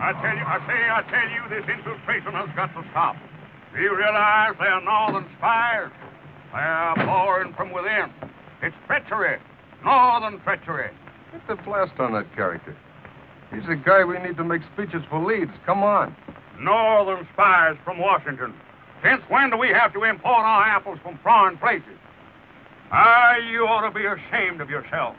I tell you, this infiltration has got to stop. Do you realize they're northern spies? They're boring from within. It's treachery. Northern treachery. Get the blast on that character. He's the guy we need to make speeches for leads. Come on. Northern spies from Washington. Since when do we have to import our apples from foreign places? You ought to be ashamed of yourself.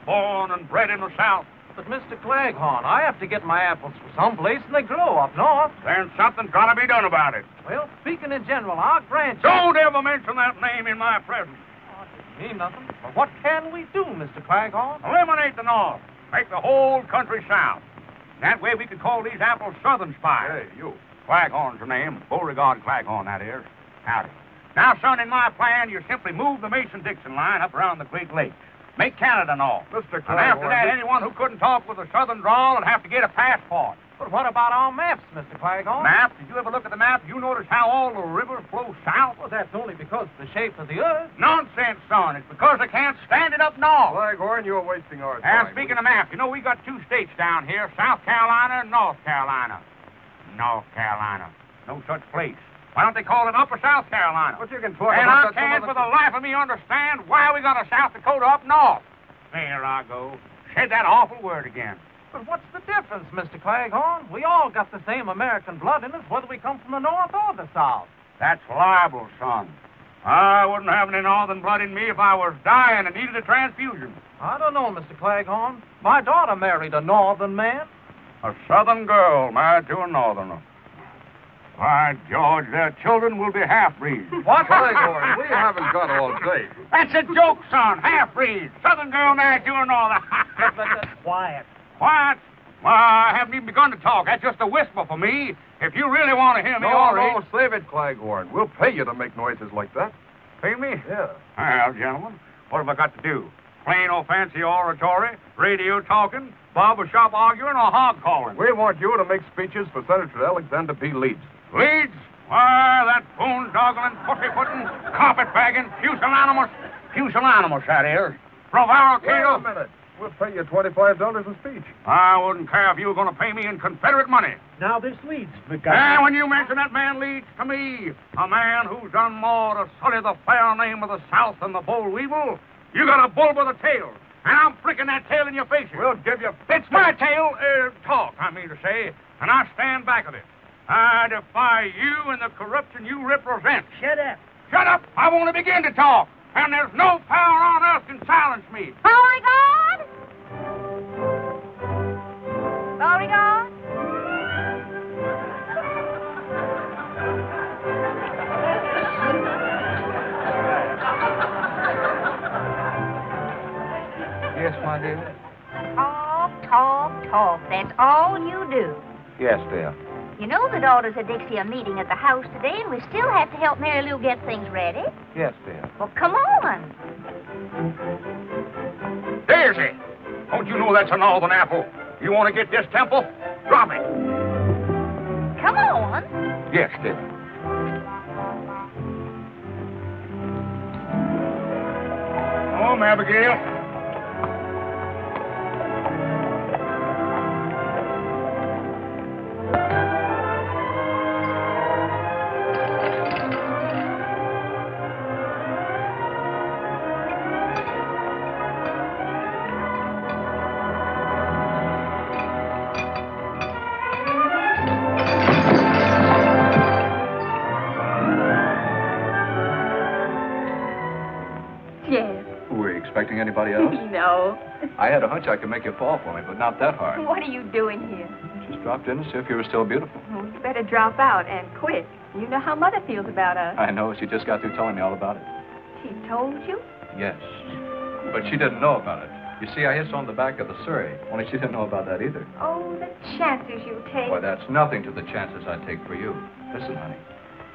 Born and bred in the South. But, Mr. Claghorn, I have to get my apples from someplace, and they grow up north. Then something's got to be done about it. Well, speaking in general, I'll grant you... Don't ever mention that name in my presence. Oh, it doesn't mean nothing. But what can we do, Mr. Claghorn? Eliminate the North. Make the whole country South. That way we could call these apples Southern spies. Hey, you. Claghorn's the name. Beauregard Claghorn, that is. Howdy. Now, son, in my plan, you simply move the Mason-Dixon line up around the Great Lakes. Make Canada North. Mr. And after that, anyone who couldn't talk with a Southern drawl would have to get a passport. But what about our maps, Mr. Claghorn? Map? Did you ever look at the map? You notice how all the rivers flow south? Well, that's only because of the shape of the earth. Nonsense, son. It's because they can't stand it up north. Claghorn, you're wasting our time. And speaking of maps, you know, we got two states down here, South Carolina and North Carolina. North Carolina. No such place. Why don't they call it Upper South Carolina? But you can talk and about I can't for the life of me understand why we got a South Dakota up north. There I go. Said that awful word again. But what's the difference, Mr. Claghorn? We all got the same American blood in us, whether we come from the north or the south. That's libel, son. I wouldn't have any northern blood in me if I was dying and needed a transfusion. I don't know, Mr. Claghorn. My daughter married a northern man. A southern girl married to a northerner. By George, their children will be half-breeds. What? Claghorn, we haven't got all day. That's a joke, son. Half-breeds. Southern girl married to a northerner. Quiet. Quiet? Well, I haven't even begun to talk. That's just a whisper for me. If you really want to hear me, all right. No, save it, Claghorn. We'll pay you to make noises like that. Pay me? Yeah. Well, gentlemen, what have I got to do? Plain or fancy oratory, radio talking, barber shop arguing, or hog calling? We want you to make speeches for Senator Alexander B. Leeds. Leeds? Why, that boondoggling, pussy-footing, carpet-bagging, pusillanimous, that is. Prevaricator. Wait a minute. We'll pay you $25 a speech. I wouldn't care if you were going to pay me in Confederate money. Now, this Leeds, And when you mention that man Leeds to me, a man who's done more to sully the fair name of the South than the boll weevil, you got a bull with a tail. And I'm flicking that tail in your face. We'll give you... It's my tail. Talk, I mean to say. And I stand back of it. I defy you and the corruption you represent. Shut up. Shut up. I want to begin to talk. And there's no power on earth can silence me. Beauregard? Beauregard? Yes, my dear? Talk. That's all you do. Yes, dear. You know the daughters of Dixie are meeting at the house today, and we still have to help Mary Lou get things ready. Yes, dear. Well, come on. Daisy, don't you know that's a northern apple? You want to get this temple? Drop it. Come on. Yes, dear. Oh, Abigail. Expecting anybody else? No. I had a hunch I could make you fall for me, but not that hard. What are you doing here? Just dropped in to see if you were still beautiful. Well, you better drop out, and quick. You know how Mother feels about us. I know. She just got through telling me all about it. She told you? Yes. But she didn't know about it. You see, I hit on the back of the Surrey. Only she didn't know about that either. Oh, the chances you take. Boy, that's nothing to the chances I take for you. Listen, honey.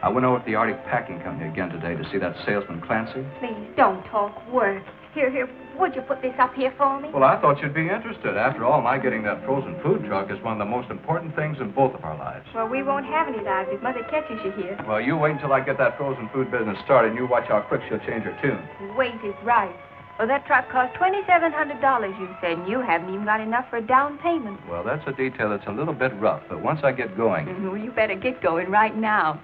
I went over to the Arctic Packing Company again today to see that salesman, Clancy. Please, don't talk work. Here, would you put this up here for me? Well, I thought you'd be interested. After all, my getting that frozen food truck is one of the most important things in both of our lives. Well, we won't have any lives if Mother catches you here. Well, you wait until I get that frozen food business started, and you watch how quick she'll change her tune. Wait is right. Well, that truck cost $2,700, you said, and you haven't even got enough for a down payment. Well, that's a detail that's a little bit rough, but once I get going... Well, you better get going right now.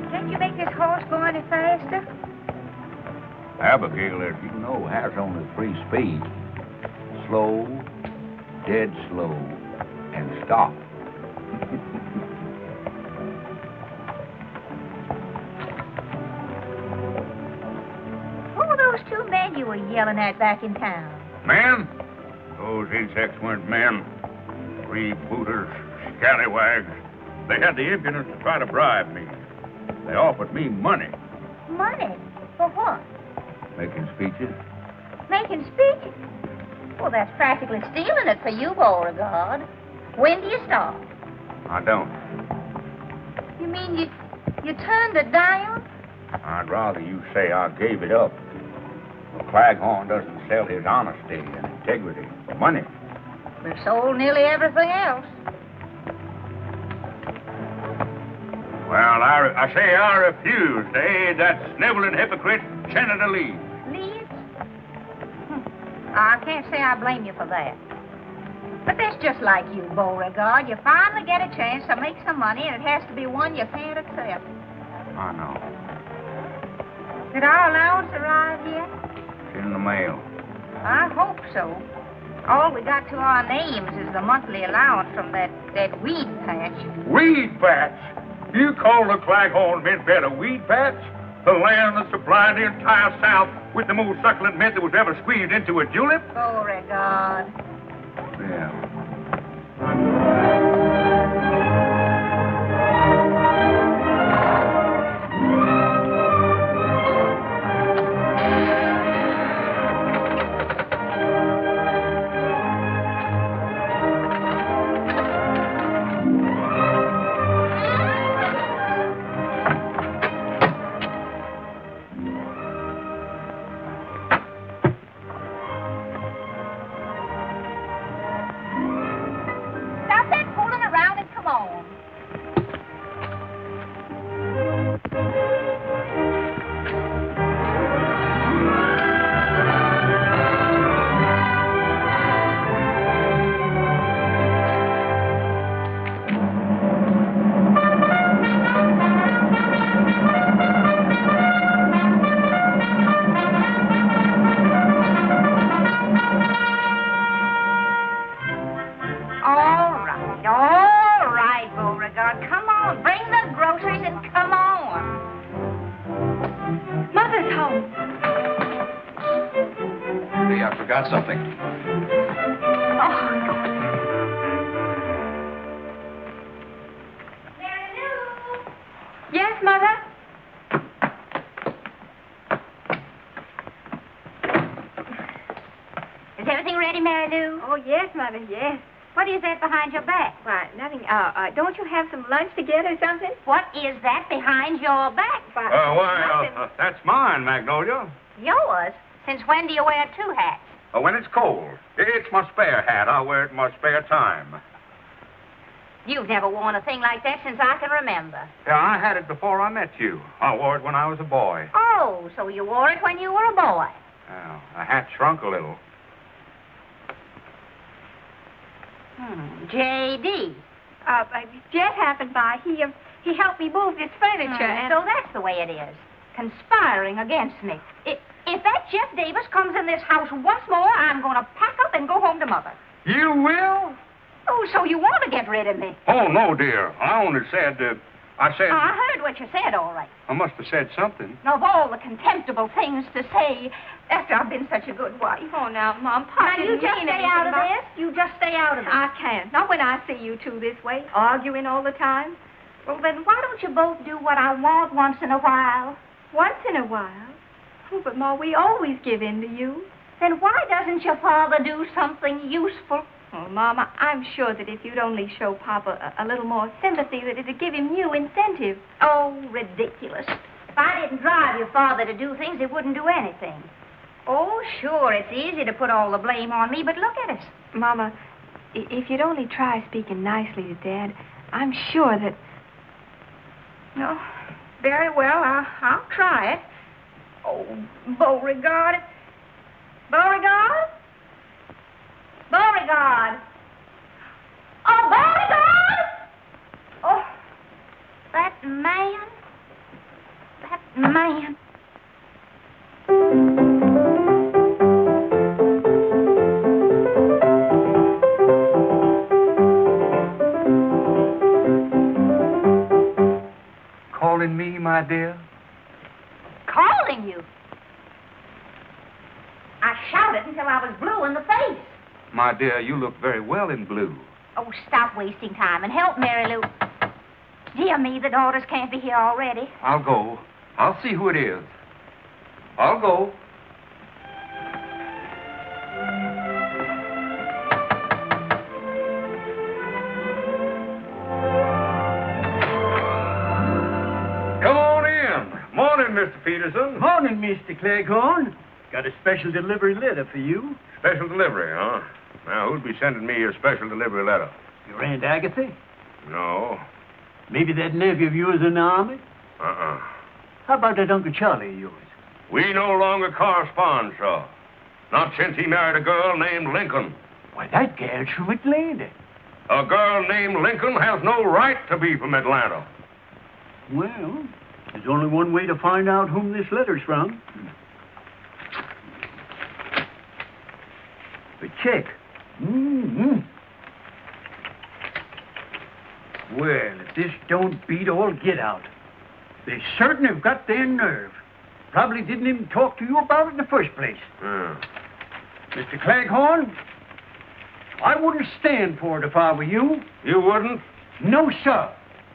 Can't you make this horse go any faster? Abigail, as you know, has only 3 speeds. Slow, dead slow, and stop. Who were those 2 men you were yelling at back in town? Men? Those insects weren't men. Freebooters, scallywags. They had the impudence to try to bribe me. They offered me money. Money? For what? Making speeches. Making speeches? Well, that's practically stealing it for you, Beauregard. When do you stop? I don't. You mean you turned it down? I'd rather you say I gave it up. Well, Claghorn doesn't sell his honesty and integrity for money. We've sold nearly everything else. Well, I say I refuse to aid that sniveling hypocrite, Senator Lee. Leeds? I can't say I blame you for that. But that's just like you, Beauregard. You finally get a chance to make some money, and it has to be one you can't accept. I know. Did our allowance arrive yet? It's in the mail. I hope so. All we got to our names is the monthly allowance from that weed patch. Weed patch? You call the Claghorn mint bed a weed patch? The land that supplied the entire South with the most succulent mint that was ever squeezed into a julep? Beauregard. Yeah. Got something. Yes, Mother? Is everything ready, Mary Lou? Oh, yes, Mother, yes. What is that behind your back? Why, nothing. Don't you have some lunch to get or something? What is that behind your back? Why, That's mine, Magnolia. Yours? Since when do you wear 2 hats? When it's cold. It's my spare hat. I wear it in my spare time. You've never worn a thing like that since I can remember. Yeah, I had it before I met you. I wore it when I was a boy. Oh, so you wore it when you were a boy. Well, the hat shrunk a little. J.D. Jet happened by. He helped me move this furniture, and... So that's the way it is. Conspiring against me. If that Jeff Davis comes in this house once more, I'm going to pack up and go home to Mother. You will? Oh, so you want to get rid of me? Oh, no, dear. I only said, I heard what you said, all right. I must have said something. Of all the contemptible things to say after I've been such a good wife. Oh, now, Mom, Pop Now, you didn't just mean stay anything out of about- this. You just stay out of it. I can't. Not when I see you two this way, arguing all the time. Well, then why don't you both do what I want once in a while? Once in a while? Oh, but, Ma, we always give in to you. Then why doesn't your father do something useful? Oh, Mama, I'm sure that if you'd only show Papa a little more sympathy, that it'd give him new incentive. Oh, ridiculous. If I didn't drive your father to do things, he wouldn't do anything. Oh, sure, it's easy to put all the blame on me, but look at us. Mama, if you'd only try speaking nicely to Dad, I'm sure that... No, very well, I'll try it. Oh, Beauregard. Beauregard? Beauregard. Oh, Beauregard! Oh, that man. That man. Calling me, my dear? Calling you. I shouted until I was blue in the face. My dear, you look very well in blue. Oh, stop wasting time and help Mary Lou. Dear me, the daughters can't be here already. I'll go. I'll see who it is. I'll go. Come on in. Morning, Mr. Peterson. Morning, Mr. Cleghorn. Got a special delivery letter for you. Special delivery, huh? Now, who'd be sending me a special delivery letter? Your Aunt Agatha? No. Maybe that nephew of yours in the army? Uh-uh. How about that Uncle Charlie of yours? We no longer correspond, sir. Not since he married a girl named Lincoln. Why, that gal's from Atlanta. A girl named Lincoln has no right to be from Atlanta. Well, there's only one way to find out whom this letter's from. The check. Mm-hmm. Well, if this don't beat all get out. They certain have got their nerve. Probably didn't even talk to you about it in the first place. Mr. Cleghorn, I wouldn't stand for it if I were you. You wouldn't? No, sir.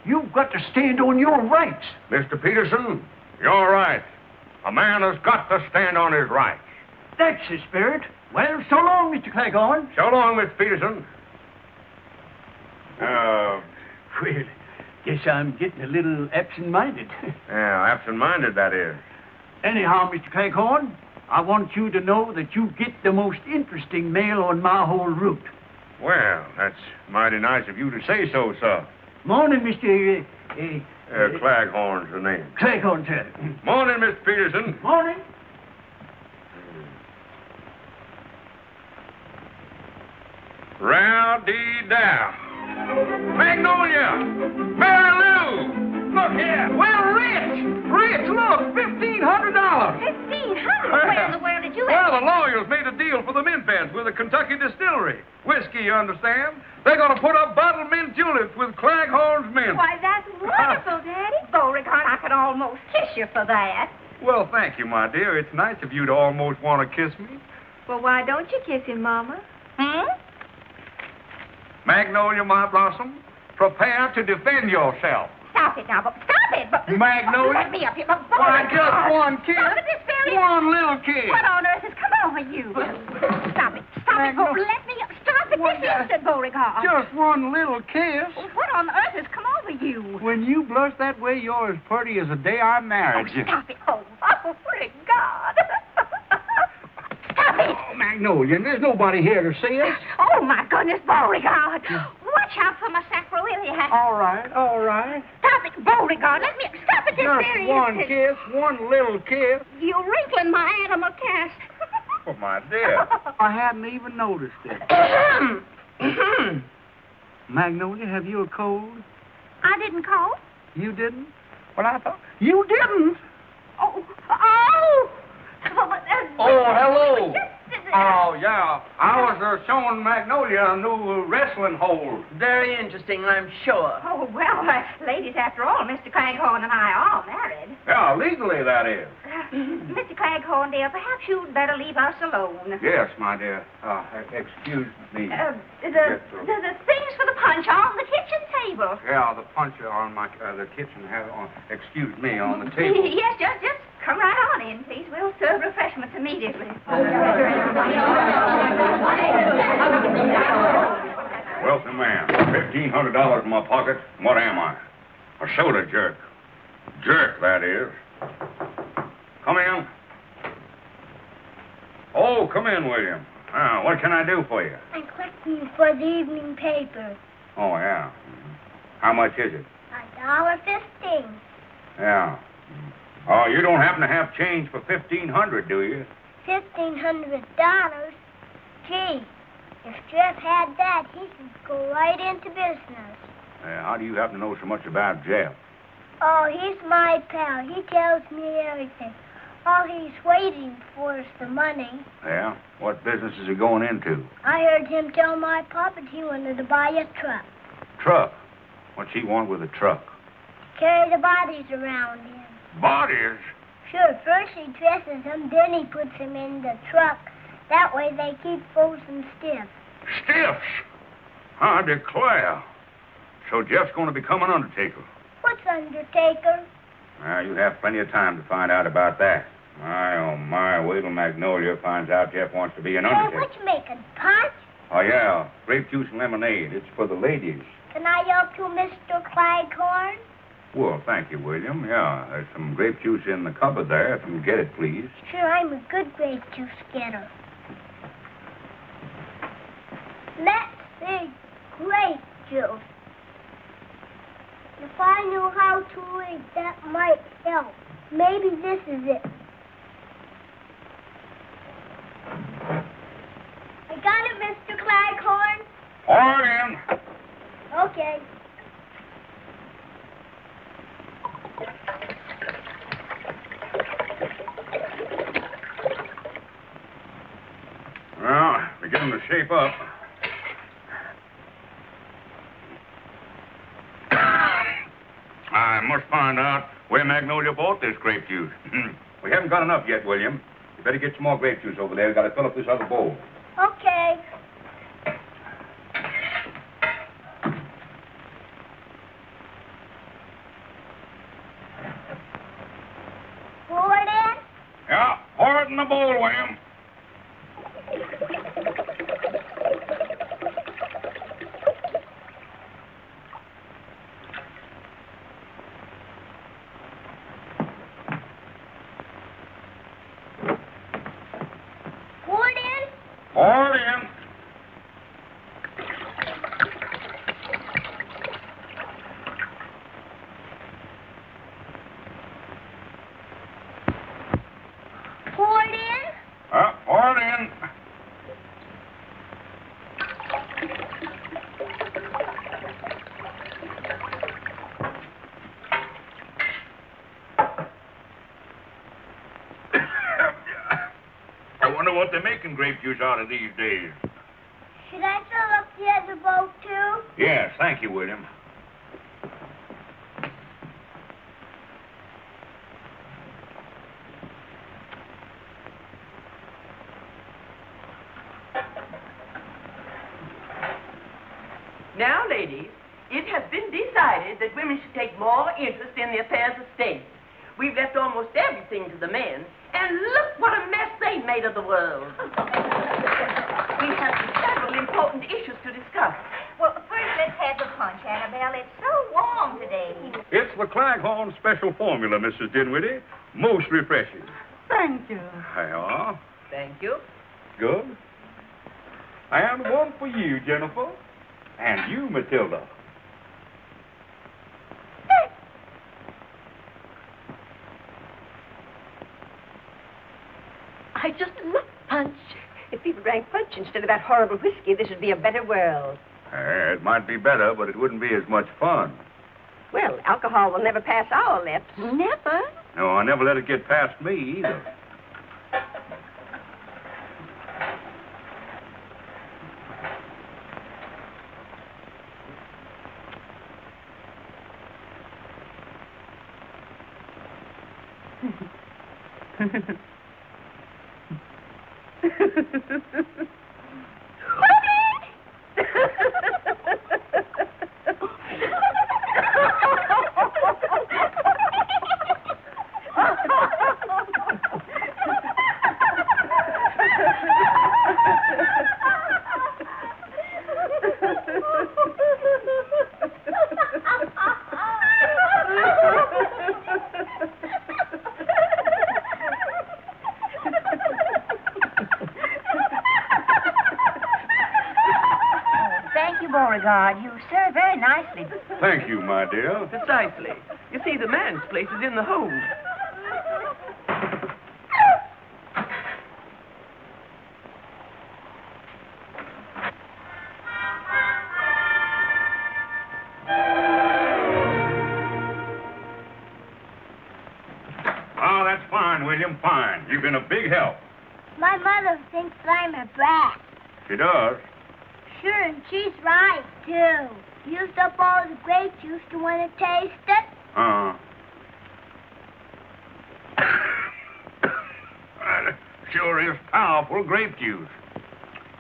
You've got to stand on your rights. Mr. Peterson, you're right. A man has got to stand on his rights. That's the spirit. Well, so long, Mr. Cleghorn. So long, Mr. Peterson. Well, guess I'm getting a little absent-minded. Yeah, absent-minded, that is. Anyhow, Mr. Cleghorn, I want you to know that you get the most interesting mail on my whole route. Well, that's mighty nice of you to say so, sir. Morning, Mr. Claghorn's the name. Cleghorn, sir. Morning, Mr. Peterson. Morning. Row-dee-dow. Magnolia! Mary Lou! Look here! Well, Rich, look! $1,500! $1,500? Where in the world did you have? Well, the lawyers made a deal for the mint beds with a Kentucky distillery. Whiskey, you understand? They're going to put up bottled mint juleps with Claghorn's mint. Why, that's wonderful, Daddy. Beauregard, I could almost kiss you for that. Well, thank you, my dear. It's nice of you to almost want to kiss me. Well, why don't you kiss him, Mama? Magnolia, my blossom, prepare to defend yourself. Stop it now, stop it. Magnolia? Let me up here. Why, just one kiss. Stop it this very... One little kiss. What on earth has come over you? Stop it. Let me up. Stop it this instant, Beauregard. Just one little kiss. What on earth has come over you? When you blush that way, you're as pretty as the day I married you. Stop it. Oh, pretty God. Stop it. Oh, Magnolia, there's nobody here to see us. Oh, my goodness, Beauregard. Watch out for my sacroiliac. All right. Stop it, Beauregard. Let me... Stop it this very Just one instant. kiss, one little kiss. You're wrinkling my animal cast. Oh, my dear. I hadn't even noticed it. Magnolia, have you a cold? I didn't call. You didn't? Well, I thought... You didn't? Oh. Hello. Oh, yeah. I was showing Magnolia a new wrestling hold. Very interesting, I'm sure. Oh, well, ladies, after all, Mr. Claghorn and I are married. Yeah, legally, that is. Mr. Claghorn, dear, perhaps you'd better leave us alone. Yes, my dear. Excuse me. The things for the punch are on the kitchen table. Yeah, the puncher on the kitchen excuse me, on the table. Yes, just come right on in, please. We'll serve refreshments immediately. Wealthy man, $1,500 in my pocket. What am I? A soda jerk. Jerk, that is. Come in. Oh, come in, William. What can I do for you? I'm collecting for the evening paper. Oh, yeah. How much is it? $1.15. Yeah. Oh, you don't happen to have change for $1,500, do you? $1,500? Gee, if Jeff had that, he could go right into business. How do you happen to know so much about Jeff? Oh, he's my pal. He tells me everything. All he's waiting for is the money. Yeah? What business is he going into? I heard him tell my papa he wanted to buy a truck. Truck? What's he want with a truck? Carry the bodies around in. Bodies? Sure, first he dresses them, then he puts them in the truck. That way they keep frozen stiff. Stiffs? I declare. So Jeff's going to become an undertaker. What's undertaker? Well, you have plenty of time to find out about that. My, oh my, wait till Magnolia finds out Jeff wants to be an Hey, undertaker. what you making, punch? Oh, yeah, grape juice and lemonade. It's for the ladies. Can I help you, Mr. Claghorn? Well, thank you, William. Yeah, there's some grape juice in the cupboard there, if you'll get it, please. Sure, I'm a good grape juice getter. Let's see, grape juice. If I knew how to read, that might help. Maybe this is it. I got it, Mr. Claghorn. Pour it in. Okay. Well, we're getting to shape up. I must find out where Magnolia bought this grape juice. We haven't got enough yet, William. You better get some more grape juice over there. We've got to fill up this other bowl. Okay. Pour it in? Yeah, pour it in the bowl, William. Pour it in? Pour it in. Pour it in? Pour it in. I wonder what they're making grape juice out of these days. Should I fill up the other bowl, too? Yes, thank you, William. Now, ladies, it has been decided that women should take more interest in the affairs of state. We've left almost everything to the men, and look what a mess they made of the world. We have several important issues to discuss. Well, first let's have the punch, Annabelle. It's so warm today. It's the Claghorn Special Formula, Mrs. Dinwiddie. Most refreshing. Thank you. There you are. Thank you. Good. And one for you, Jennifer. And you, Matilda. I just love punch. If people drank punch instead of that horrible whiskey, this would be a better world. It might be better, but it wouldn't be as much fun. Well, alcohol will never pass our lips. Never? No, I never let it get past me, either. Beauregard, you serve very nicely. Thank you, my dear. Precisely. You see, the man's place is in the home. William, fine. You've been a big help. My mother thinks I'm a brat. She does. Sure, and she's right, too. Used up all the grape juice to want to taste it. Sure is powerful grape juice.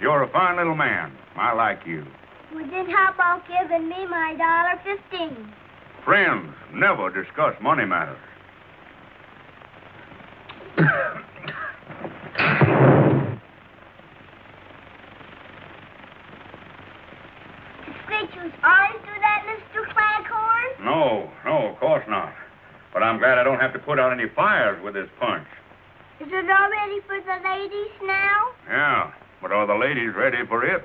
You're a fine little man. I like you. Well, then how about giving me my $1.15? Friends never discuss money matters. Does grape juice always do that, Mr. Claghorn? No, of course not. But I'm glad I don't have to put out any fires with this punch. Is it all ready for the ladies now? Yeah, but are the ladies ready for it?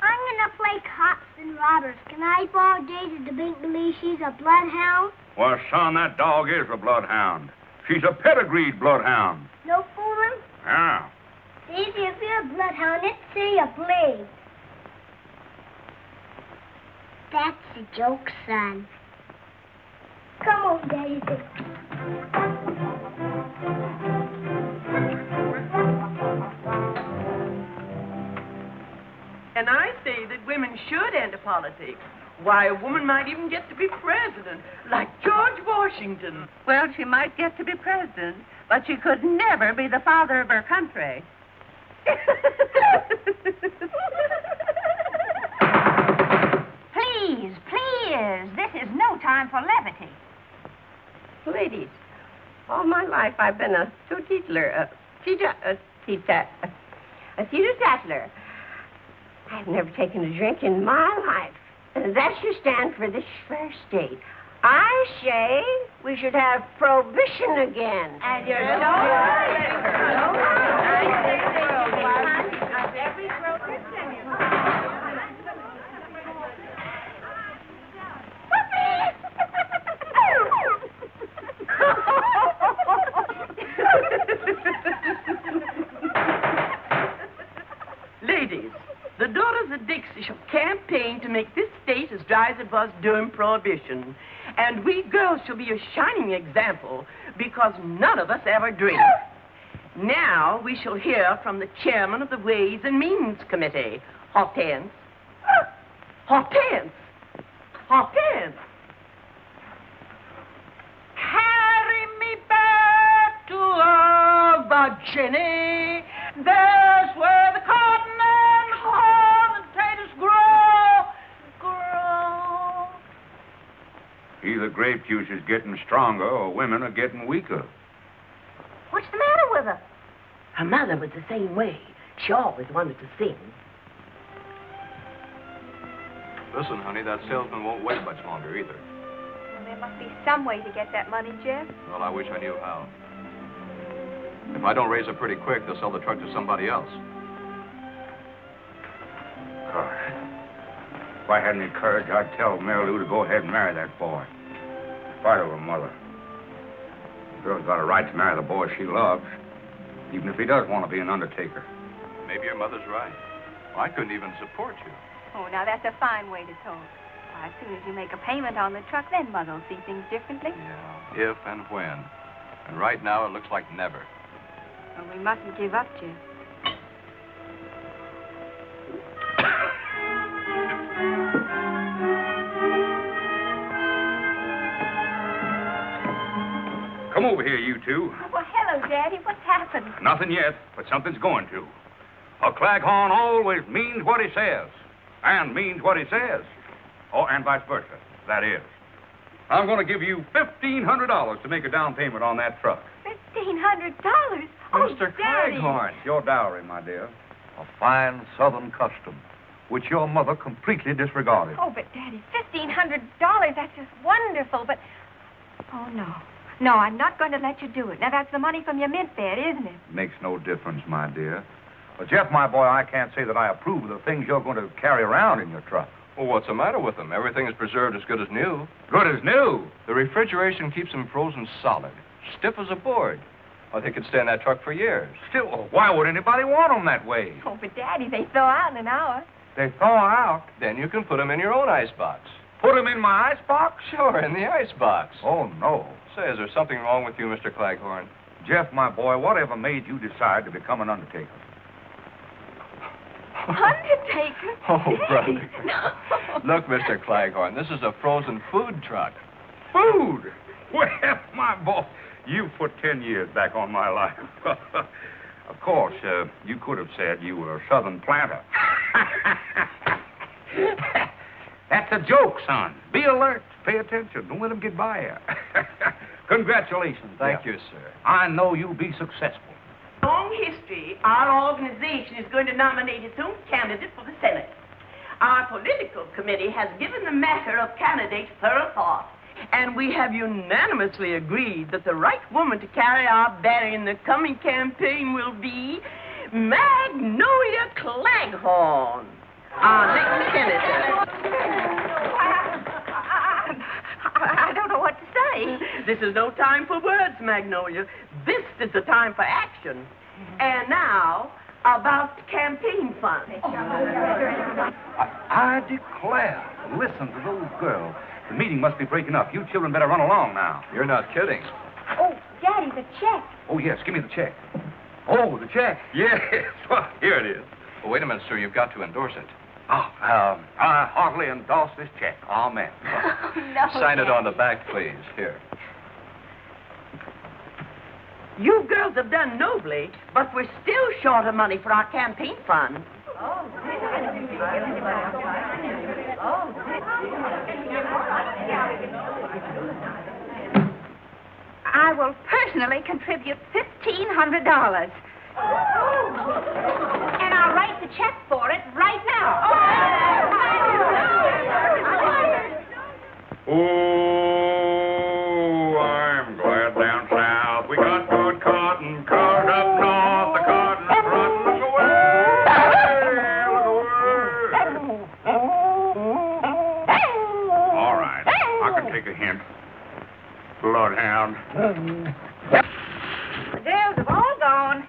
I'm going to play cops and robbers. Can I borrow Daisy to make believe she's a bloodhound? Well, son, that dog is a bloodhound. She's a pedigreed bloodhound. No fooling? Yeah. Daisy, if you're a bloodhound, let's see you bleed. That's a joke, son. Come on, Daisy. And I say that women should enter politics. Why, a woman might even get to be president, like George Washington. Well, she might get to be president, but she could never be the father of her country. Please, please. This is no time for levity. Ladies, all my life I've been a teetotaler. I've never taken a drink in my life. And that should stand for this fair state. I say we should have prohibition again. And you're so Ladies, the Daughters of Dixie shall campaign to make this state as dry as it was during Prohibition. And we girls shall be a shining example because none of us ever drink. Now we shall hear from the chairman of the Ways and Means Committee. Hortense. Hortense. Hortense. Carry me back to Virginia. There's where the cotton and corn and potatoes grow. Either grape juice is getting stronger or women are getting weaker. What's the matter with her? Her mother was the same way. She always wanted to sing. Listen, honey, that salesman won't wait much longer either. Well, there must be some way to get that money, Jeff. Well, I wish I knew how. If I don't raise it pretty quick, they'll sell the truck to somebody else. Gosh. If I had any courage, I'd tell Mary Lou to go ahead and marry that boy. In spite of her mother. The girl's got a right to marry the boy she loves, even if he does want to be an undertaker. Maybe your mother's right. Well, I couldn't even support you. Oh, now that's a fine way to talk. Why, as soon as you make a payment on the truck, then Mother will see things differently. Yeah, if and when. And right now, it looks like never. Well, we mustn't give up, Jeff. Come over here, you two. Oh, well, hello, Daddy. What's happened? Nothing yet, but something's going to. A Claghorn always means what he says, and means what he says. Oh, and vice versa, that is. I'm going to give you $1,500 to make a down payment on that truck. $1,500? Oh, Mr. Daddy. Claghorn. It's your dowry, my dear. A fine Southern custom, which your mother completely disregarded. Oh, but Daddy, $1,500, that's just wonderful, but... Oh, no. No, I'm not going to let you do it. Now, that's the money from your mint bed, isn't it? Makes no difference, my dear. But, Jeff, my boy, I can't say that I approve of the things you're going to carry around in your truck. Well, what's the matter with them? Everything is preserved as good as new. Good as new. The refrigeration keeps them frozen solid, stiff as a board. I think it'd stay in that truck for years. Still, why would anybody want them that way? Oh, but Daddy, they thaw out in an hour. They thaw out. Then you can put them in your own icebox. Put them in my icebox? Sure, in the icebox. Oh, no. Say, is there something wrong with you, Mr. Claghorn? Jeff, my boy, whatever made you decide to become an undertaker? Undertaker? Oh, brother. No. Look, Mr. Claghorn, this is a frozen food truck. Food? Well, my boy, you put 10 years back on my life. Of course, you could have said you were a southern planter. That's a joke, son. Be alert. Pay attention. Don't let them get by you. Congratulations. Thank Jeff. you, sir. I know you'll be successful. Long history, our organization is going to nominate its own candidate for the Senate. Our political committee has given the matter of candidates thorough thought, and we have unanimously agreed that the right woman to carry our banner in the coming campaign will be Magnolia Claghorn, our next senator. I don't know what to say. This is no time for words, Magnolia. This is the time for action. And now, about the campaign fund. I declare. Listen to those girls. The meeting must be breaking up. You children better run along now. You're not kidding. Oh, Daddy, the check. Oh, yes. Give me the check. Oh, the check. Yes. Well, here it is. Oh, wait a minute, sir. You've got to endorse it. Oh, I heartily endorse this check. Amen. No, Sign it Daddy. on the back, please. Here. You girls have done nobly, but we're still short of money for our campaign fund. I will personally contribute $1,500. And I'll write the check for it right now. Oh, I'm glad down south we got good cotton. Cotton up north, the cotton is running. Look away! All right, I can take a hint. Bloodhound. The girls have all gone.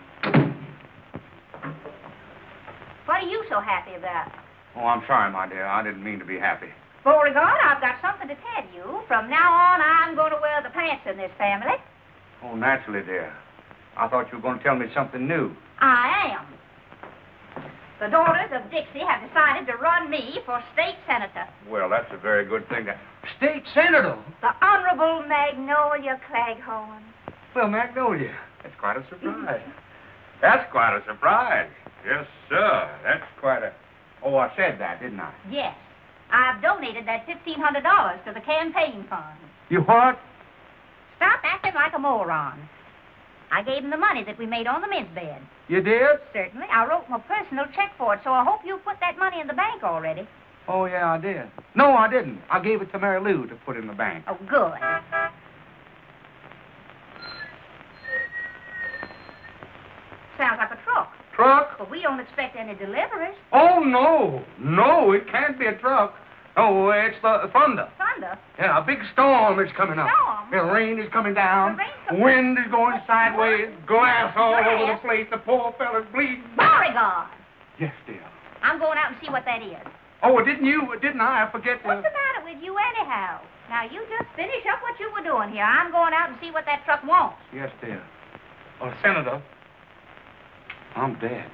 What are you so happy about? Oh, I'm sorry, my dear. I didn't mean to be happy. Beauregard, I've got something to tell you. From now on, I'm going to wear the pants in this family. Oh, naturally, dear. I thought you were going to tell me something new. I am. The daughters of Dixie have decided to run me for state senator. Well, that's a very good thing. State senator? The Honorable Magnolia Claghorn. Well, Magnolia, that's quite a surprise. That's quite a surprise. Yes, sir. That's quite a... Oh, I said that, didn't I? Yes. I've donated that $1,500 to the campaign fund. You what? Stop acting like a moron. I gave him the money that we made on the mint bed. You did? Certainly. I wrote him a personal check for it, so I hope you put that money in the bank already. Oh, yeah, I did. No, I didn't. I gave it to Mary Lou to put in the bank. Oh, good. Sounds like a truck. Truck? But we don't expect any deliveries. Oh, no. No, it can't be a truck. Oh, it's the thunder. Thunder? Yeah, a big storm is coming up. Storm? The rain is coming down. The rain's coming- Wind is going sideways. Glass all over the Glass? place. The poor fella's bleeding. Beauregard! Yes, dear. I'm going out and see what that is. Oh, didn't I? I forget to... What's the matter with you anyhow? Now, you just finish up what you were doing here. I'm going out and see what that truck wants. Yes, dear. Oh, Senator, I'm dead.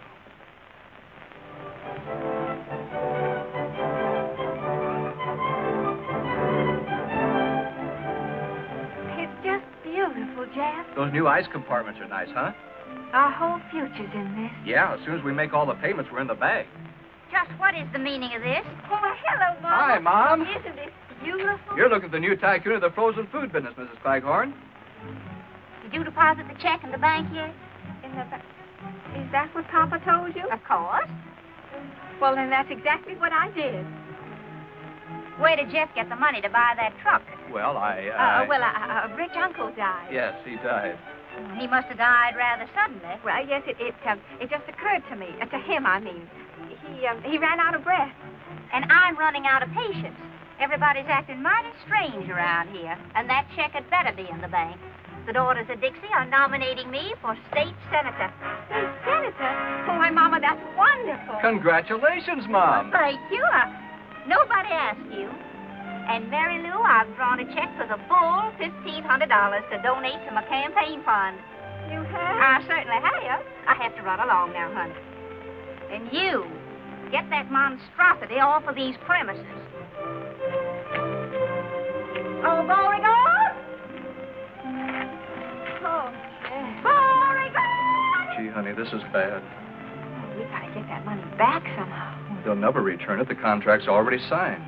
It's just beautiful, Jeff. Those new ice compartments are nice, huh? Our whole future's in this. Yeah, as soon as we make all the payments, we're in the bag. Just what is the meaning of this? Oh, hello, Mom. Hi, Mom. Isn't it beautiful? You're looking at the new tycoon of the frozen food business, Mrs. Claghorn. Did you deposit the check in the bank yet? Is that what Papa told you? Of course. Well, then that's exactly what I did. Where did Jeff get the money to buy that truck? Well, A rich uncle died. Yes, he died. He must have died rather suddenly. Well, yes, it just occurred to me. To him, I mean. He ran out of breath. And I'm running out of patience. Everybody's acting mighty strange around here, and that check had better be in the bank. The daughters of Dixie are nominating me for state senator. State senator? Oh, my Mama, that's wonderful. Congratulations, Mom. Thank you. Nobody asked you. And Mary Lou, I've drawn a check for the full $1,500 to donate to my campaign fund. You have? I certainly have. I have to run along now, honey. And you, get that monstrosity off of these premises. Oh, Beauregard! Oh, Beauregard! Gee, honey, this is bad. We gotta get that money back somehow. They'll never return it. The contract's already signed.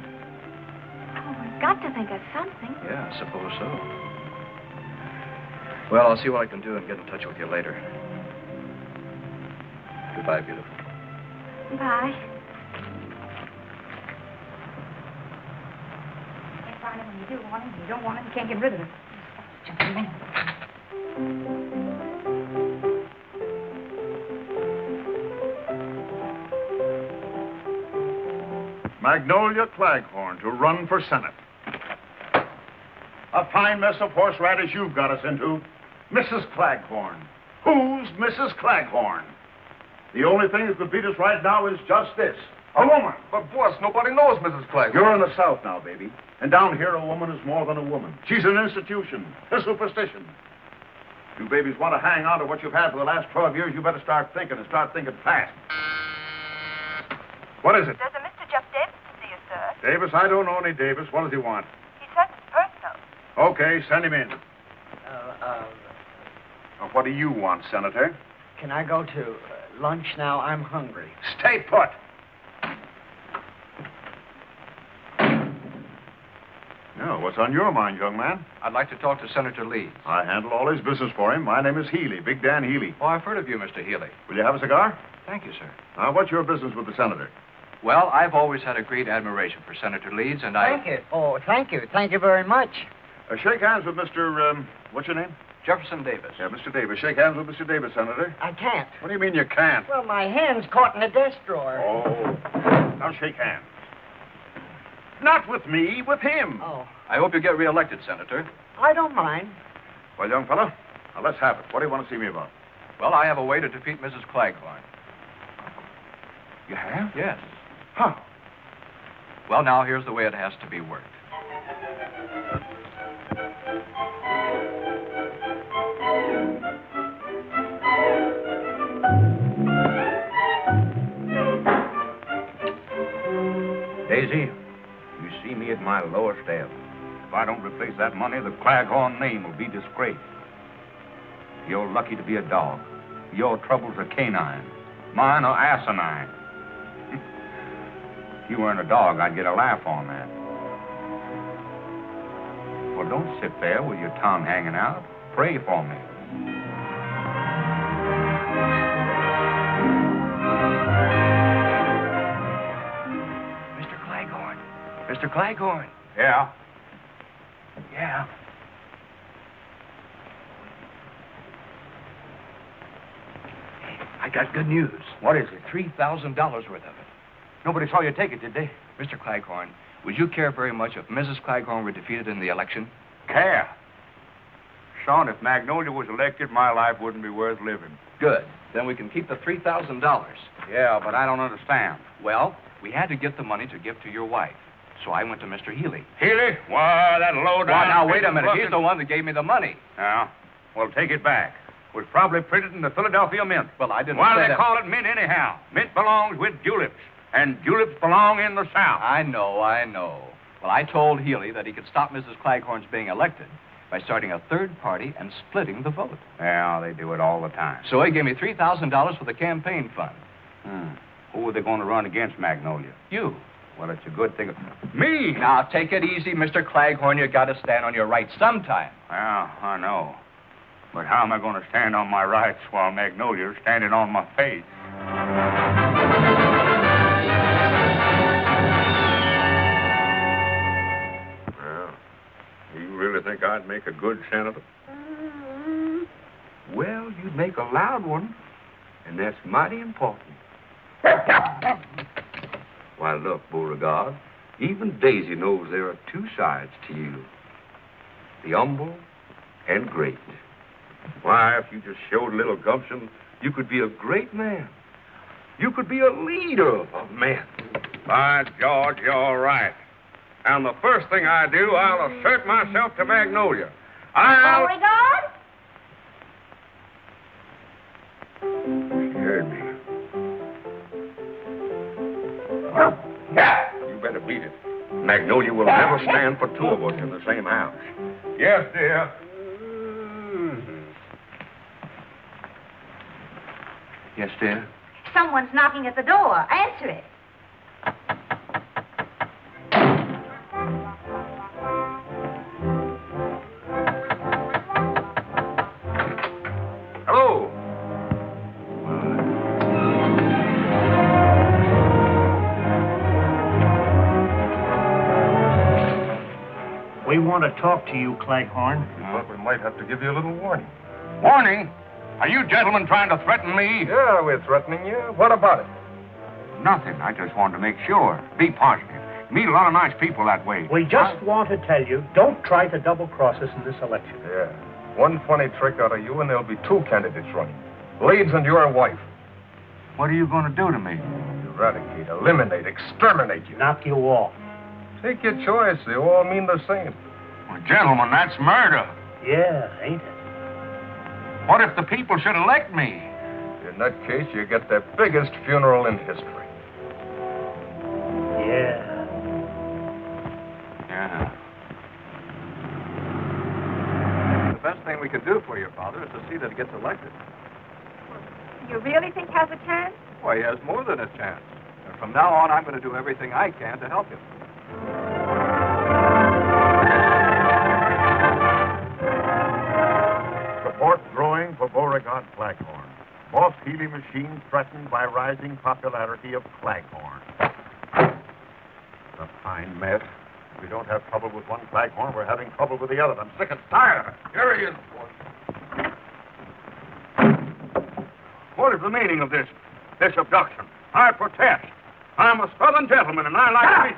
Oh, we've got to think of something. Yeah, I suppose so. Well, I'll see what I can do and get in touch with you later. Goodbye, beautiful. Bye. Can't find it when you do want it. You don't want it, you can't get rid of it. Just a minute. Magnolia Claghorn to run for Senate. A fine mess of horseradish you've got us into. Mrs. Claghorn. Who's Mrs. Claghorn? The only thing that could beat us right now is just this. A woman. But, boss, nobody knows Mrs. Claghorn. You're in the South now, baby. And down here, a woman is more than a woman. She's an institution, a superstition. You babies want to hang on to what you've had for the last 12 years, you better start thinking, and start thinking fast. What is it? There's a Mr. Jeff Davis to see you, sir. Davis? I don't know any Davis. What does he want? He says it's personal. Okay, send him in. What do you want, Senator? Can I go to lunch now? I'm hungry. Stay put. Now, what's on your mind, young man? I'd like to talk to Senator Leeds. I handle all his business for him. My name is Healy, Big Dan Healy. Oh, I've heard of you, Mr. Healy. Will you have a cigar? Thank you, sir. Now, what's your business with the senator? Well, I've always had a great admiration for Senator Leeds, and Thank you. Oh, thank you. Thank you very much. Shake hands with Mr. What's your name? Jefferson Davis. Yeah, Mr. Davis. Shake hands with Mr. Davis, Senator. I can't. What do you mean you can't? Well, my hand's caught in a desk drawer. Oh. Now shake hands. Not with me, with him. Oh. I hope you get reelected, Senator. I don't mind. Well, young fella, now let's have it. What do you want to see me about? Well, I have a way to defeat Mrs. Claghorn. You have? Yes. How? Well, now, here's the way it has to be worked. Daisy, you see me at my lowest ebb. If I don't replace that money, the Claghorn name will be disgraced. You're lucky to be a dog. Your troubles are canine. Mine are asinine. If you weren't a dog, I'd get a laugh on that. Well, don't sit there with your tongue hanging out. Pray for me. Mr. Claghorn. Mr. Claghorn. Yeah? Yeah. I got good news. What is it? $3,000 worth of it. Nobody saw you take it, did they? Mr. Claghorn, would you care very much if Mrs. Claghorn were defeated in the election? Care? Son, if Magnolia was elected, my life wouldn't be worth living. Good. Then we can keep the $3,000. Yeah, but I don't understand. Well, we had to get the money to give to your wife. So I went to Mr. Healy. Healy? Why, that low down... Well, now, wait a minute. He's the one that gave me the money. Yeah? Well, take it back. It was probably printed in the Philadelphia Mint. Well, I didn't Why say do they that. call it mint anyhow? Mint belongs with juleps, and juleps belong in the South. I know. Well, I told Healy that he could stop Mrs. Claghorn's being elected by starting a third party and splitting the vote. Yeah, they do it all the time. So he gave me $3,000 for the campaign fund. Who are they going to run against, Magnolia? You. Well, it's a good thing. Me? Now, take it easy, Mr. Claghorn. You got to stand on your rights sometime. Yeah, I know. But how am I going to stand on my rights while Magnolia's standing on my face? Well, you really think I'd make a good senator? Well, you'd make a loud one, and that's mighty important. Why, look, Beauregard, even Daisy knows there are two sides to you. The humble and great. Why, if you just showed a little gumption, you could be a great man. You could be a leader of men. By George, you're right. And the first thing I do, I'll assert myself to Magnolia. Beauregard? Magnolia will never stand for two of us in the same house. Yes, dear. Yes, dear? Someone's knocking at the door. Answer it. Hello. We want to talk to you, Claghorn. But we might have to give you a little warning. Warning? Are you gentlemen trying to threaten me? Yeah, we're threatening you. What about it? Nothing. I just wanted to make sure. Be positive. Meet a lot of nice people that way. We just want to tell you, don't try to double-cross us in this election. Yeah. One funny trick out of you, and there'll be two candidates running. Leeds and your wife. What are you going to do to me? Eradicate, eliminate, exterminate you. Knock you off. Take your choice. They all mean the same. Well, gentlemen, that's murder. Yeah, ain't it? What if the people should elect me? In that case, you get the biggest funeral in history. Yeah. Yeah. The best thing we could do for your father is to see that he gets elected. You really think has a chance? Why, he has more than a chance. And from now on, I'm going to do everything I can to help him. Support growing for Beauregard Claghorn. Boss Healy machine threatened by rising popularity of Claghorn. A fine mess. If we don't have trouble with one Claghorn, we're having trouble with the other. I'm sick and tired of it. Here he is, boy. What is the meaning of this abduction? I protest. I'm a Southern gentleman, and I like to be...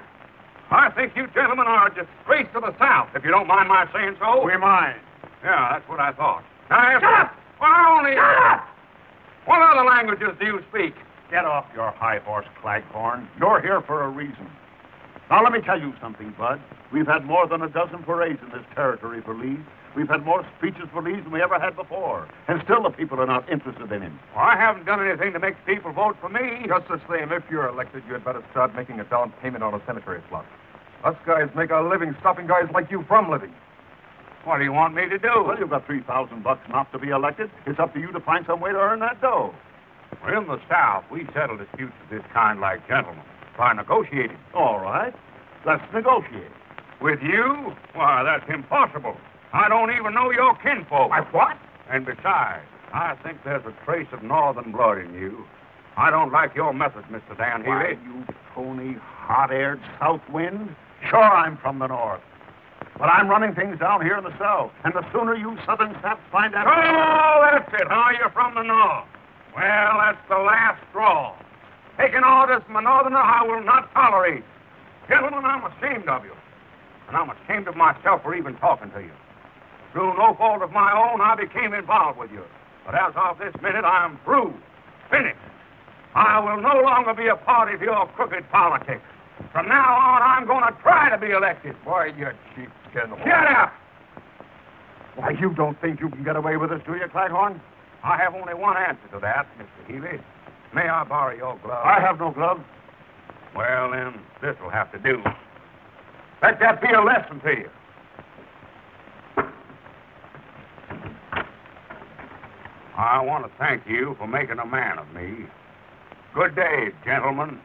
I think you gentlemen are a disgrace to the South, if you don't mind my saying so. We mind. Yeah, that's what I thought. Now, shut up! Shut up! What other languages do you speak? Get off your high horse, Claghorn. You're here for a reason. Now, let me tell you something, Bud. We've had more than a dozen parades in this territory for Leeds. We've had more speeches for Leeds than we ever had before. And still the people are not interested in him. Well, I haven't done anything to make people vote for me. Just the same, if you're elected, you'd better start making a down payment on a cemetery plot. Us guys make our living stopping guys like you from living. What do you want me to do? Well, you've got $3,000 not to be elected. It's up to you to find some way to earn that dough. Well, in the South, we settle disputes of this kind like gentlemen, by negotiating. All right. Let's negotiate. With you? Why, that's impossible. I don't even know your kinfolk. What? And besides, I think there's a trace of northern blood in you. I don't like your methods, Mr. Dan Healy. You phony, hot-aired south wind. Sure, I'm from the north. But I'm running things down here in the south. And the sooner you southern saps find out... Oh, that's it, huh? You're from the north. Well, that's the last straw. Taking orders from a northerner I will not tolerate. Gentlemen, I'm ashamed of you. And I'm ashamed of myself for even talking to you. Through no fault of my own, I became involved with you. But as of this minute, I'm through. Finished. I will no longer be a party to your crooked politics. From now on, I'm going to try to be elected. Why, you sheepskin. Shut up! Why, you don't think you can get away with this, do you, Claghorn? I have only one answer to that, Mr. Healy. May I borrow your gloves? I have no gloves. Well, then, this will have to do. Let that be a lesson to you. I want to thank you for making a man of me. Good day, gentlemen.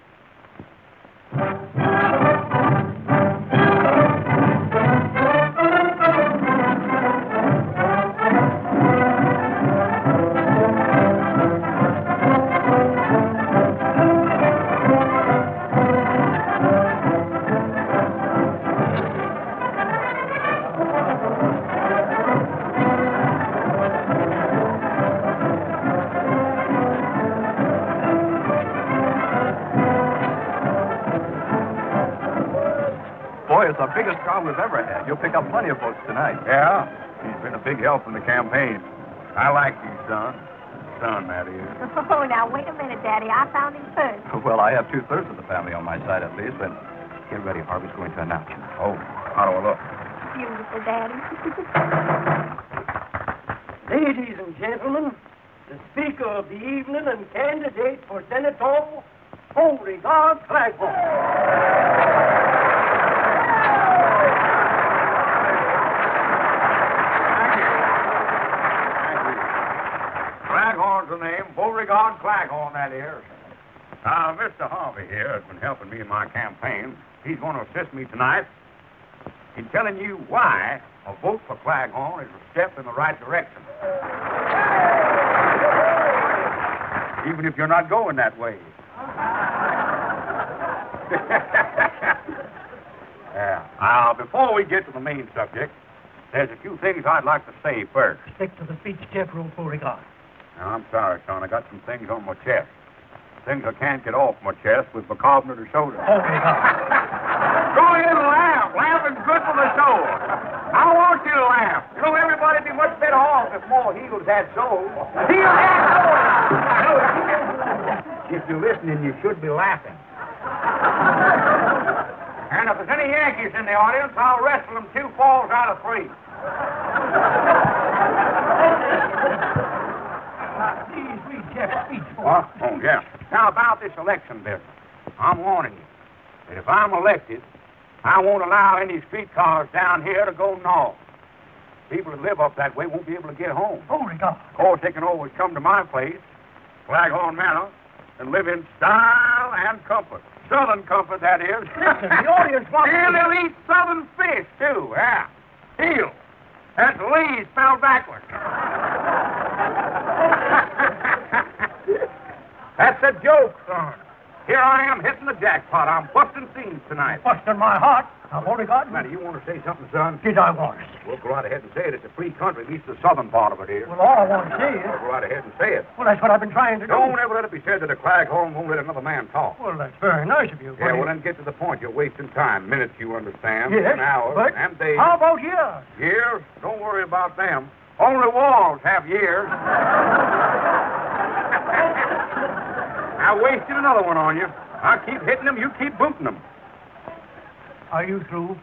Boy, it's the biggest crowd we've ever had. You'll pick up plenty of votes tonight. Yeah? He's been a big help in the campaign. I like you, son. Son, that is. Oh, now, wait a minute, Daddy. I found him first. Well, I have 2/3 of the family on my side, at least, but get ready. Harvey's going to announce you. Oh, how do I look? Beautiful, Daddy. Ladies and gentlemen, the speaker of the evening and candidate for Senator, Beauregard Claghorn. Claghorn's the name. Beauregard Claghorn, that is. Mr. Harvey here has been helping me in my campaign. He's going to assist me tonight in telling you why a vote for Claghorn is a step in the right direction. Even if you're not going that way. Yeah. Before we get to the main subject, there's a few things I'd like to say first. Stick to the speech, Jeff, Rule Beauregard. Now, I'm sorry, son. I got some things on my chest. Things I can't get off my chest with bicarbonate of soda. Go ahead and laugh. Laughing's good for the soul. I want you to laugh. You know, everybody'd be much better off if more heels had souls. Heels had souls! If you're listening, you should be laughing. And if there's any Yankees in the audience, I'll wrestle them 2 falls out of 3. Please read Jeff's speech for What? Oh, yeah. Now, about this election business, I'm warning you that if I'm elected, I won't allow any streetcars down here to go north. People that live up that way won't be able to get home. Beauregard. Of course, they can always come to my place, Claghorn Manor, and live in style and comfort. Southern comfort, that is. Listen, the audience wants and they'll eat southern fish, too, yeah. Heel. That's Lee spelled backwards. That's a joke, son. Here I am hitting the jackpot. I'm busting scenes tonight. Busting my heart. Now, Beauregard. Now, do you want to say something, son? Did I want to? Well, go right ahead and say it. It's a free country, at least the southern part of it is. Well, all I want to say is... Well, go right ahead and say it. Well, that's what I've been trying to do. Don't ever let it be said that a Claghorn won't let another man talk. Well, that's very nice of you. Yeah, well, then get to the point. You're wasting time. Minutes, you understand. Yes, and hours, but and days. how about years? Years? Don't worry about them. Only walls have years. I wasted another one on you. I keep hitting them, you keep booting them. Are you through?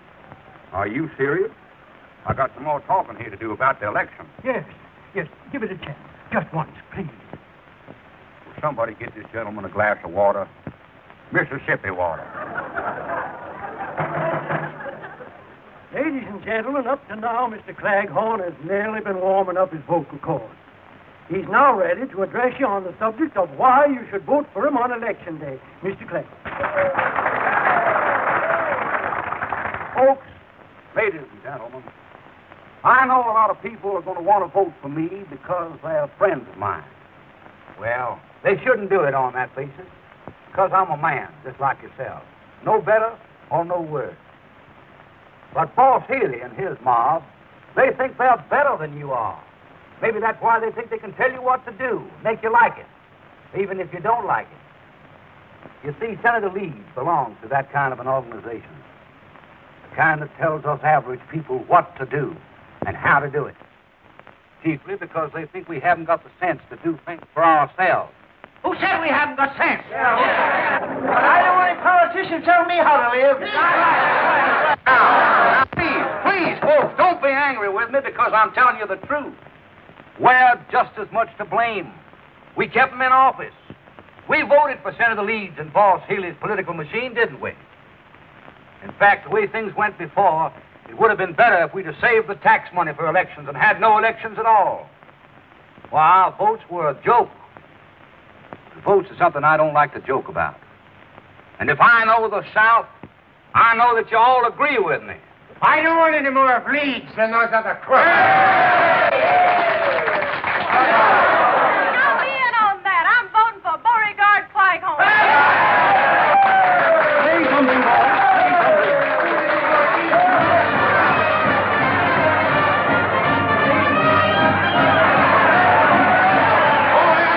Are you serious? I got some more talking here to do about the election. Yes. Give it a chance. Just once, please. Will somebody get this gentleman a glass of water? Mississippi water. Ladies and gentlemen, up to now, Mr. Claghorn has merely been warming up his vocal cords. He's now ready to address you on the subject of why you should vote for him on Election Day. Mr. Claghorn. Folks, ladies and gentlemen, I know a lot of people are going to want to vote for me because they're friends of mine. Well, they shouldn't do it on that basis, because I'm a man, just like yourself. No better or no worse. But Boss Healy and his mob, they think they're better than you are. Maybe that's why they think they can tell you what to do, make you like it, even if you don't like it. You see, Senator Leeds belongs to that kind of an organization. The kind that tells us average people what to do and how to do it. Chiefly because they think we haven't got the sense to do things for ourselves. Who said we haven't got sense? But I don't want any politicians telling me how to live. Now, please, folks, don't be angry with me because I'm telling you the truth. We're just as much to blame. We kept them in office. We voted for Senator Leeds and Boss Healy's political machine, didn't we? In fact, the way things went before, it would have been better if we'd have saved the tax money for elections and had no elections at all. Well, our votes were a joke. The votes is something I don't like to joke about. And if I know the South, I know that you all agree with me. I don't want any more of Leeds than those other crooks. Count me in on that. I'm voting for Beauregard Claghorn. Say something, boy.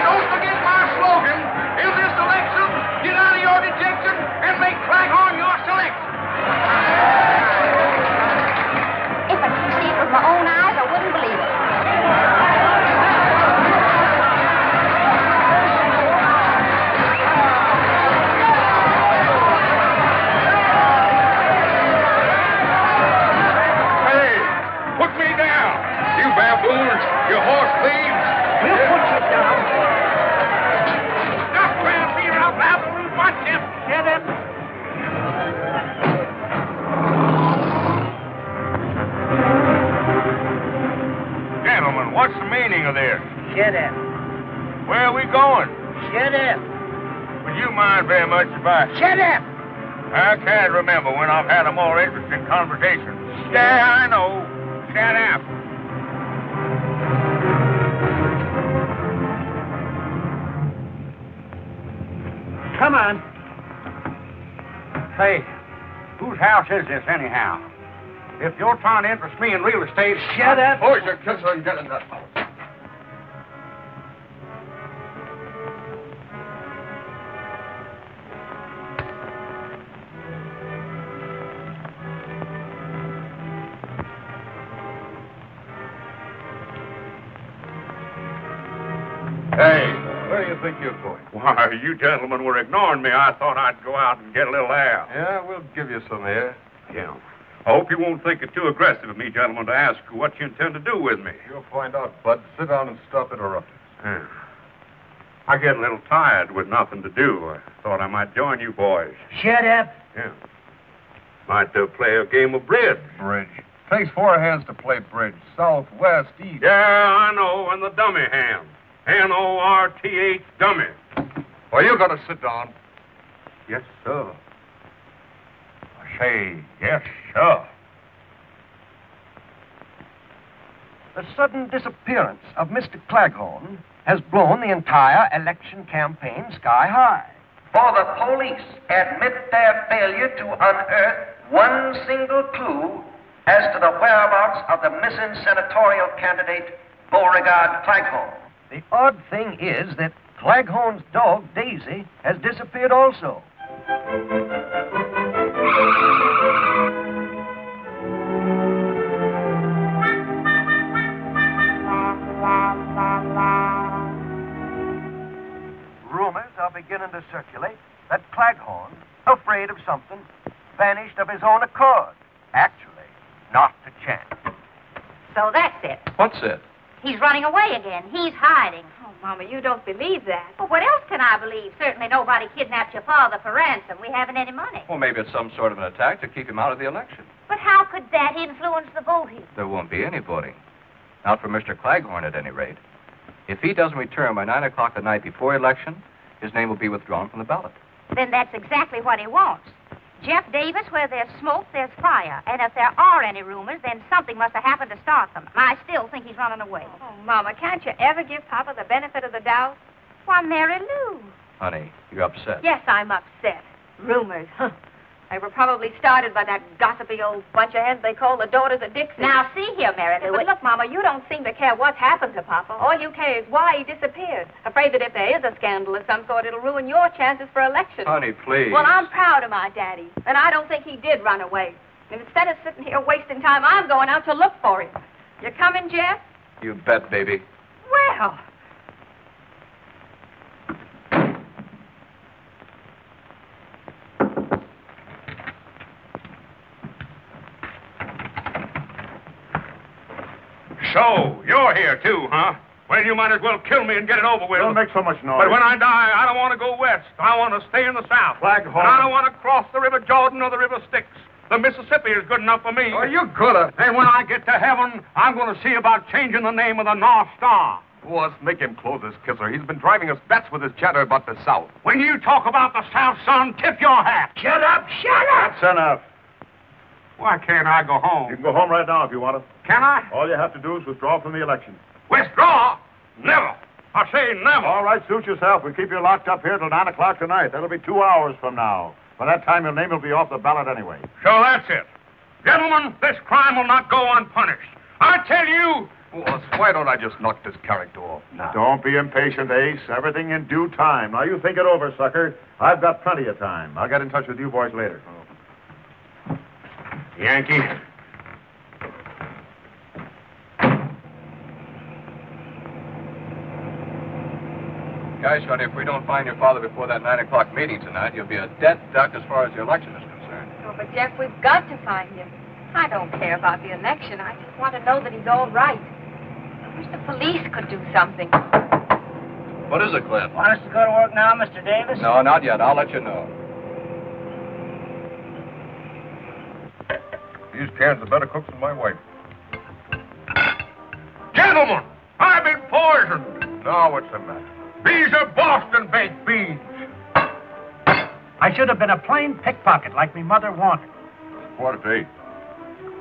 Don't forget my slogan. In this election, get out of your dejection and make Claghorn your selection. If I could see it with my own eyes, I wouldn't believe it. Hey, put me down, you baboons, you horse thieves. We'll put you down. Stop trying to beat around baboons. Watch him. Get him. Gentlemen, what's the meaning of this? Get him. Where are we going? Shut up. Would you mind very much if I... Shut up. I can't remember when I've had a more interesting conversation. Yeah, I know. Shut up. Come on. Say, whose house is this, anyhow? If you're trying to interest me in real estate... Shut up. Where's your kisser and get in that house? Hey, where do you think you're going? Why, you gentlemen were ignoring me. I thought I'd go out and get a little air. Yeah, we'll give you some air. Yeah. I hope you won't think it too aggressive of me, gentlemen, to ask what you intend to do with me. You'll find out, Bud. Sit down and stop interrupting. Yeah. I get a little tired with nothing to do. I thought I might join you boys. Shut up. Yeah. Might play a game of bridge. Bridge. Takes 4 hands to play bridge. South, west, east. Yeah, I know, and the dummy hand. North, dummy. Well, you got to sit down. Yes, sir. I say, yes, sir. The sudden disappearance of Mr. Claghorn has blown the entire election campaign sky high. For the police admit their failure to unearth one single clue as to the whereabouts of the missing senatorial candidate, Beauregard Claghorn. The odd thing is that Claghorn's dog, Daisy, has disappeared also. Rumors are beginning to circulate that Claghorn, afraid of something, vanished of his own accord. Actually, not to chance. So that's it. What's it? He's running away again. He's hiding. Oh, Mama, you don't believe that. Well, what else can I believe? Certainly nobody kidnapped your father for ransom. We haven't any money. Well, maybe it's some sort of an attack to keep him out of the election. But how could that influence the voting? There won't be any voting. Not for Mr. Claghorn, at any rate. If he doesn't return by 9 o'clock the night before election, his name will be withdrawn from the ballot. Then that's exactly what he wants. Jeff Davis, where there's smoke, there's fire. And if there are any rumors, then something must have happened to start them. I still think he's running away. Oh, Mama, can't you ever give Papa the benefit of the doubt? Why, Mary Lou. Honey, you're upset. Yes, I'm upset. Rumors, huh? They were probably started by that gossipy old bunch of heads they call the Daughters of Dixie. Now, see here, Mary Lou. But look, Mama, you don't seem to care what's happened to Papa. All you care is why he disappeared. Afraid that if there is a scandal of some sort, it'll ruin your chances for election. Honey, please. Well, I'm proud of my daddy, and I don't think he did run away. And instead of sitting here wasting time, I'm going out to look for him. You coming, Jeff? You bet, baby. Well... So, you're here too, huh? Well, you might as well kill me and get it over with. Don't make so much noise. But when I die, I don't want to go west. I want to stay in the south. Claghorn. And I don't want to cross the River Jordan or the River Styx. The Mississippi is good enough for me. Oh, you coulda. And when I get to heaven, I'm going to see about changing the name of the North Star. Boss, make him close his kisser. He's been driving us bats with his chatter about the South. When you talk about the South, son, tip your hat. Shut up, shut up! That's enough. Why can't I go home? You can go home right now if you want to. Can I? All you have to do is withdraw from the election. Withdraw? Never. I say never. All right, suit yourself. We'll keep you locked up here till 9 o'clock tonight. That'll be 2 hours from now. By that time, your name will be off the ballot anyway. So that's it. Gentlemen, this crime will not go unpunished. I tell you... Boss, why don't I just knock this character off now? Don't be impatient, Ace. Everything in due time. Now, you think it over, sucker. I've got plenty of time. I'll get in touch with you boys later. Yankee. Guys, honey, if we don't find your father before that 9 o'clock meeting tonight, you'll be a dead duck as far as the election is concerned. Oh, but Jeff, we've got to find him. I don't care about the election. I just want to know that he's all right. I wish the police could do something. What is it, Clint? Want us to go to work now, Mr. Davis? No, not yet. I'll let you know. These cans are better cooks than my wife. Gentlemen, I've been poisoned. Now, what's the matter? These are Boston baked beans. I should have been a plain pickpocket like me mother wanted. Quarter to 8.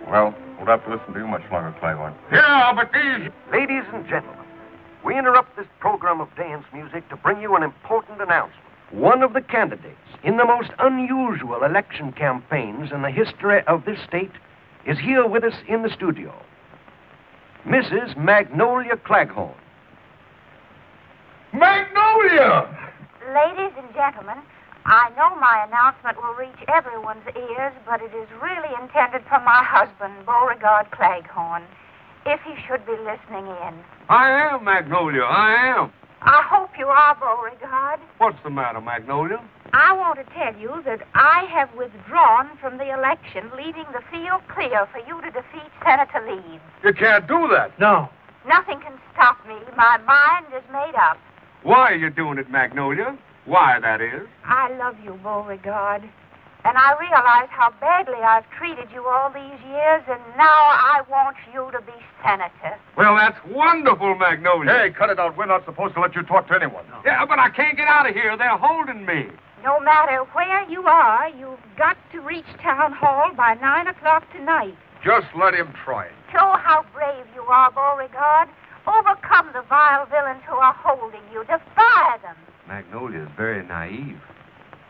Well, we'll have to listen to you much longer, Claghorn. Yeah, but these... Ladies and gentlemen, we interrupt this program of dance music to bring you an important announcement. One of the candidates in the most unusual election campaigns in the history of this state is here with us in the studio. Mrs. Magnolia Claghorn. Magnolia! Ladies and gentlemen, I know my announcement will reach everyone's ears, but it is really intended for my husband, Beauregard Claghorn, if he should be listening in. I am, Magnolia, I am. I hope you are, Beauregard. What's the matter, Magnolia? I want to tell you that I have withdrawn from the election, leaving the field clear for you to defeat Senator Leeds. You can't do that. No. Nothing can stop me. My mind is made up. Why are you doing it, Magnolia? Why, that is? I love you, Beauregard. And I realize how badly I've treated you all these years, and now I want you to be senator. Well, that's wonderful, Magnolia. Hey, cut it out. We're not supposed to let you talk to anyone. No. Yeah, but I can't get out of here. They're holding me. No matter where you are, you've got to reach Town Hall by 9 o'clock tonight. Just let him try it. Show how brave you are, Beauregard. Overcome the vile villains who are holding you. Defy them. Magnolia's very naive.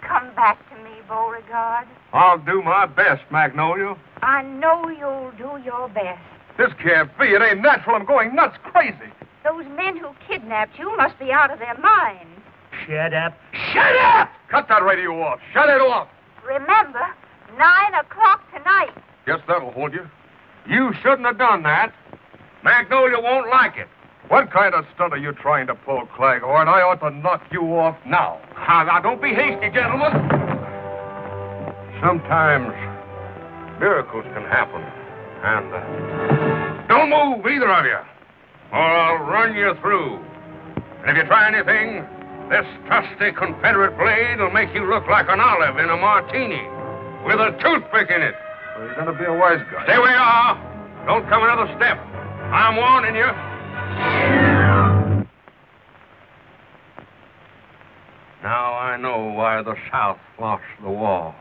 Come back to me, Beauregard. I'll do my best, Magnolia. I know you'll do your best. This can't be. It ain't natural. I'm going nuts, crazy. Those men who kidnapped you must be out of their minds. Shut up. Shut up! Cut that radio off. Shut it off. Remember, 9 o'clock tonight. Guess that'll hold you. You shouldn't have done that. Magnolia won't like it. What kind of stunt are you trying to pull, Claghorn? I ought to knock you off now. Now, don't be hasty, gentlemen. Sometimes miracles can happen. And don't move, either of you, or I'll run you through. And if you try anything, this trusty Confederate blade will make you look like an olive in a martini with a toothpick in it. Well, you're going to be a wise guy. Stay where you are. Don't come another step. I'm warning you. Now I know why the South lost the war.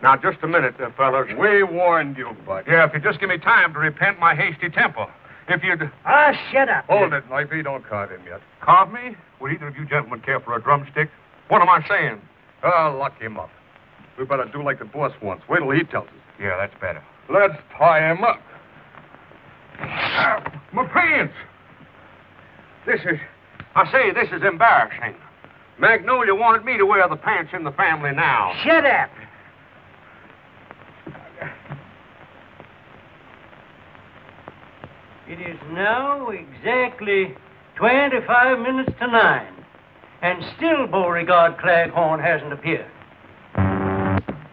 Now, just a minute, fellas. We warned you, Bud. Yeah, if you just give me time to repent my hasty temper. If you'd... Shut up. Hold it, Knifey. Don't carve him yet. Carve me? Would either of you gentlemen care for a drumstick? What am I saying? Lock him up. We better do like the boss wants. Wait till he tells us. Yeah, that's better. Let's tie him up. My pants! This is embarrassing. Magnolia wanted me to wear the pants in the family now. Shut up. It is now exactly 25 minutes to 9, and still Beauregard Claghorn hasn't appeared.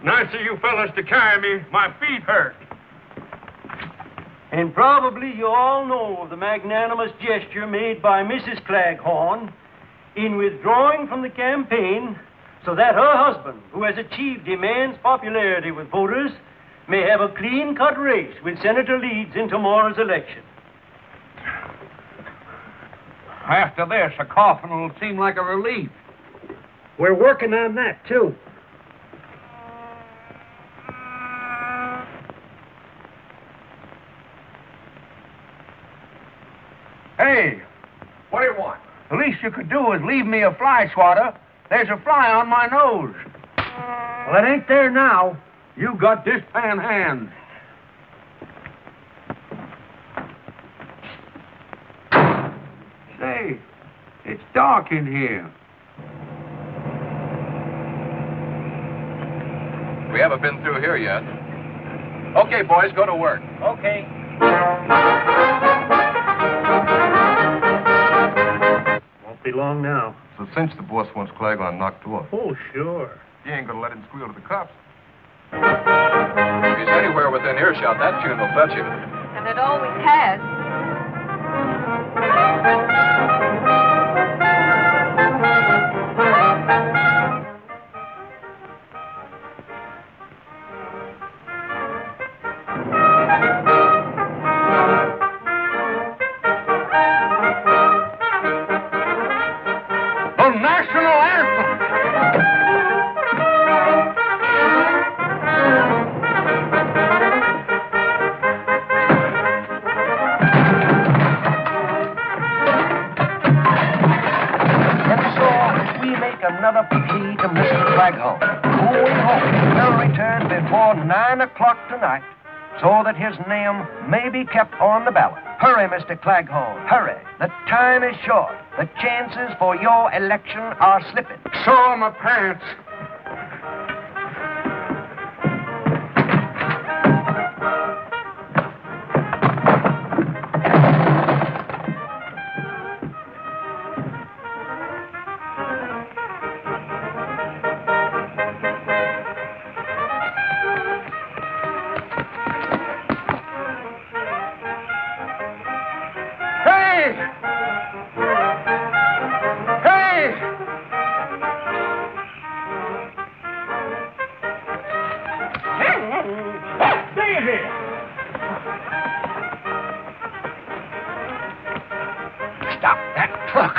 Nice of you fellas to carry me. My feet hurt. And probably you all know of the magnanimous gesture made by Mrs. Claghorn in withdrawing from the campaign so that her husband, who has achieved immense popularity with voters, may have a clean-cut race with Senator Leeds in tomorrow's election. After this, a coffin will seem like a relief. We're working on that, too. Hey, what do you want? The least you could do is leave me a fly swatter. There's a fly on my nose. Well, it ain't there now. You got this pan hand. Say, it's dark in here. We haven't been through here yet. Okay, boys, go to work. Okay. Won't be long now. So since the boss wants Claghorn knocked off, Oh, sure. you ain't going to let him squeal to the cops. If he's anywhere within earshot, that tune will fetch him. And it always has. national anthem. Another plea to Mr. Claghorn, who we hope will return before 9 o'clock tonight so that his name may be kept on the ballot. Hurry, Mr. Claghorn, hurry. The time is short. The chances for your election are slipping. So are my pants. Stop that truck.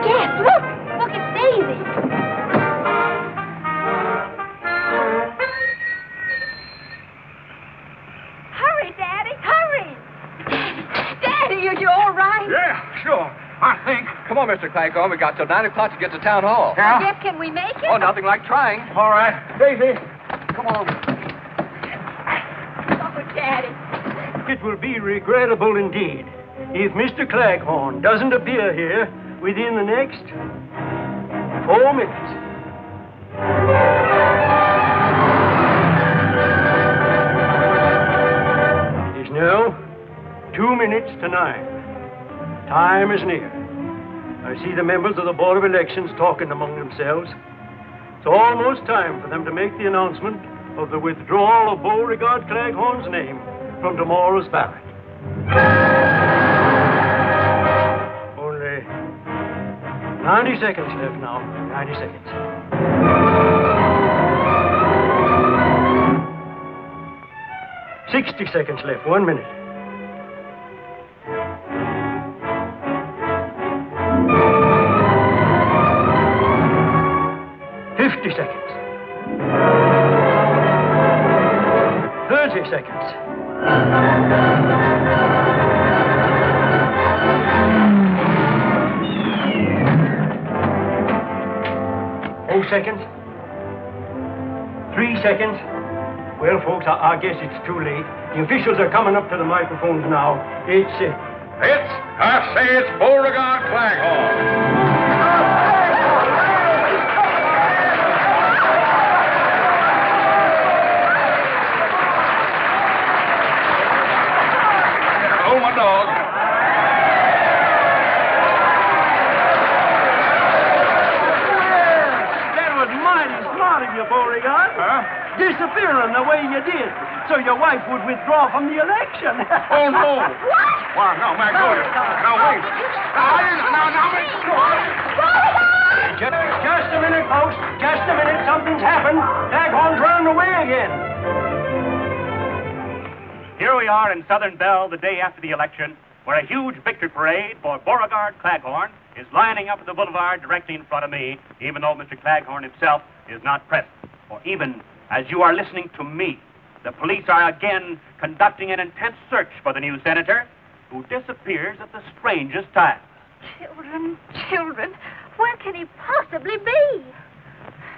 Jeff, look! Look, it's Daisy. Hurry, Daddy, hurry! Daddy, are you all right? Yeah, sure. I think. Come on, Mr. Claghorn. We got till 9 o'clock to get to town hall. Jeff, can we make it? Oh, nothing like trying. All right. Daisy, come on. Oh, Daddy. It will be regrettable indeed if Mr. Claghorn doesn't appear here within the next 4 minutes. It is now 2 minutes to 9. Time is near. I see the members of the Board of Elections talking among themselves. It's almost time for them to make the announcement of the withdrawal of Beauregard Claghorn's name from tomorrow's ballot. Only 90 seconds left now. 90 seconds. $60 seconds left. 1 minute. $50 seconds. 30 seconds. Seconds. 3 seconds. Well, folks, I guess it's too late. The officials are coming up to the microphones now. I say it's Beauregard Claghorn. Oh, my dog. Beauregard. Huh? Disappearing the way you did, so your wife would withdraw from the election. Oh, no. What? Well, no, Magnolia. Now, wait. Just a minute, folks. Just a minute. Something's happened. Claghorn's running away again. Here we are in Southern Belle the day after the election, where a huge victory parade for Beauregard Claghorn is lining up at the boulevard directly in front of me, even though Mr. Claghorn himself is not present. For even as you are listening to me, the police are again conducting an intense search for the new senator, who disappears at the strangest time. Children, where can he possibly be?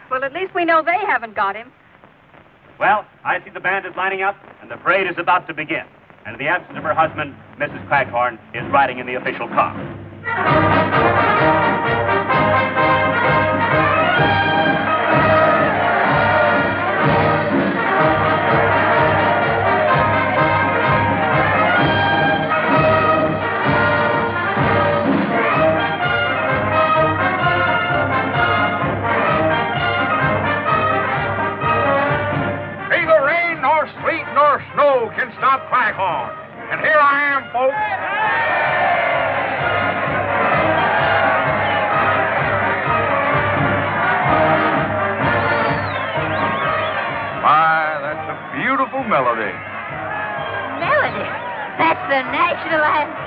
Well, at least we know they haven't got him. Well, I see the band is lining up, and the parade is about to begin. And in the absence of her husband, Mrs. Claghorn is riding in the official car. Neither rain nor sleet nor snow can stop Claghorn. And here I am, folks. Dixieland.